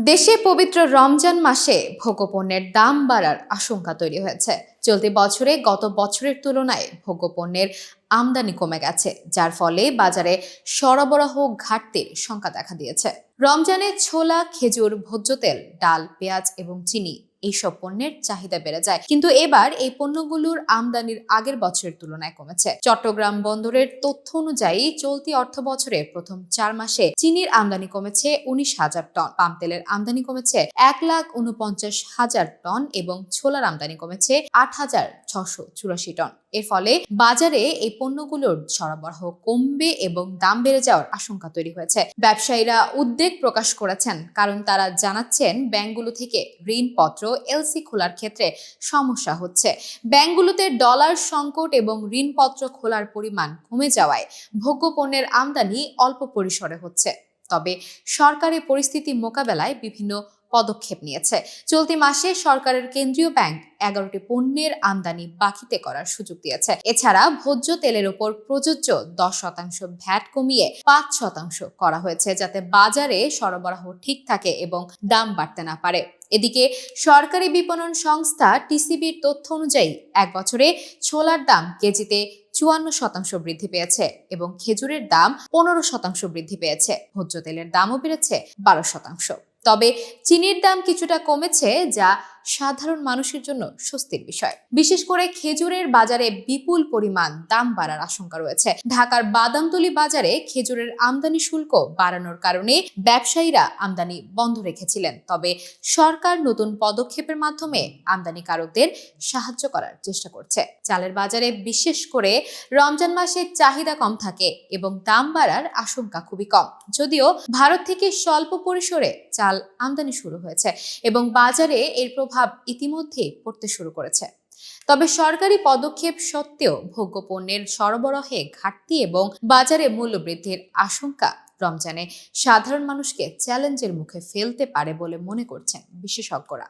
দেশে পবিত্র রমজান মাসে ভোগ্যপণ্যের দাম বাড়ার আশঙ্কা তৈরি হয়েছে। চলতি বছরে গত বছরের তুলনায় ভোগ্যপণ্যের আমদানি কমে গেছে, যার ফলে বাজারে সরবরাহ ঘাটতির শঙ্কা দেখা দিয়েছে। রমজানে ছোলা, খেজুর, ভোজ্য তেল, ডাল, পেঁয়াজ এবং চিনি এইসব পণ্যের চাহিদা বেড়ে যায়, কিন্তু এবার এই পণ্যগুলোর আমদানির আগের বছরের তুলনায় কমেছে। চট্টগ্রাম বন্দরের তথ্য অনুযায়ী চলতি অর্থ বছরের প্রথম 4 মাসে চিনির আমদানি কমেছে 19,000 টন, পাম তেলের আমদানি কমেছে 1,49,000 টন এবং ছোলার আমদানি কমেছে 8,684 টন। এর ফলে বাজারে এই পণ্যগুলোর সরবরাহ কমবে এবং দাম বেড়ে যাওয়ার আশঙ্কা তৈরি হয়েছে। ব্যবসায়ীরা উদ্বেগ প্রকাশ করেছেন, কারণ তারা জানাচ্ছেন ব্যাংকগুলো থেকে ঋণপত্র এলসি খোলার ক্ষেত্রে সমস্যা হচ্ছে। ব্যাংকগুলোতে ডলার সংকট এবং ঋণপত্র খোলার পরিমাণ কমে যাওয়ায় ভোগ্যপণ্যের আমদানি অল্প পরিসরে হচ্ছে। তবে সরকার এই পরিস্থিতি মোকাবেলায় বিভিন্ন পদক্ষেপ নিয়েছে। চলতি মাসে সরকারের কেন্দ্রীয় ব্যাংক 11টি পণ্যের আমদানি বাকিতে করার সুযোগ দিয়েছে। এছাড়া ভোজ্য তেলের উপর প্রযোজ্য 10% ভ্যাট কমিয়ে 5% করা হয়েছে, যাতে বাজারে সরবরাহ ঠিক থাকে এবং দাম বাড়তে না পারে। এদিকে সরকারি বিপণন সংস্থা টিসিবির তথ্য অনুযায়ী 1 বছরে ছোলার দাম কেজিতে 54% বৃদ্ধি পেয়েছে এবং খেজুরের দাম 15% বৃদ্ধি পেয়েছে। ভোজ্য তেলের দামও বেড়েছে 12%। তবে চিনির দাম কিছুটা কমেছে, যা সাধারণ মানুষের জন্য স্বস্তির বিষয়। বিশেষ করে খেজুরের বাজারে বিপুল পরিমাণ দাম বাড়ার আশঙ্কা রয়েছে। ঢাকার বাদামতলী বাজারে খেজুরের আমদানি শুল্ক বাড়ানোর কারণে ব্যবসায়ীরা আমদানি বন্ধ রেখেছিলেন। তবে সরকার নতুন পদক্ষেপের মাধ্যমে আমদানিকারকদের সাহায্য করার চেষ্টা করছে। চালের বাজারে বিশেষ করে রমজান মাসে চাহিদা কম থাকে এবং দাম বাড়ার আশঙ্কা খুবই কম। যদিও ভারত থেকে স্বল্প পরিসরে চাল আমদানি শুরু হয়েছে এবং বাজারে এর প্রভাব ইতিমধ্যেই পড়তে শুরু করেছে। তবে সরকারি পদক্ষেপ সত্ত্বেও ভোগ্যপণ্যের সরবরাহে ঘাটতি এবং বাজারে মূল্য বৃদ্ধির আশঙ্কা রমজানে সাধারণ মানুষকে চ্যালেঞ্জের মুখে ফেলতে পারে বলে মনে করছেন বিশেষজ্ঞরা।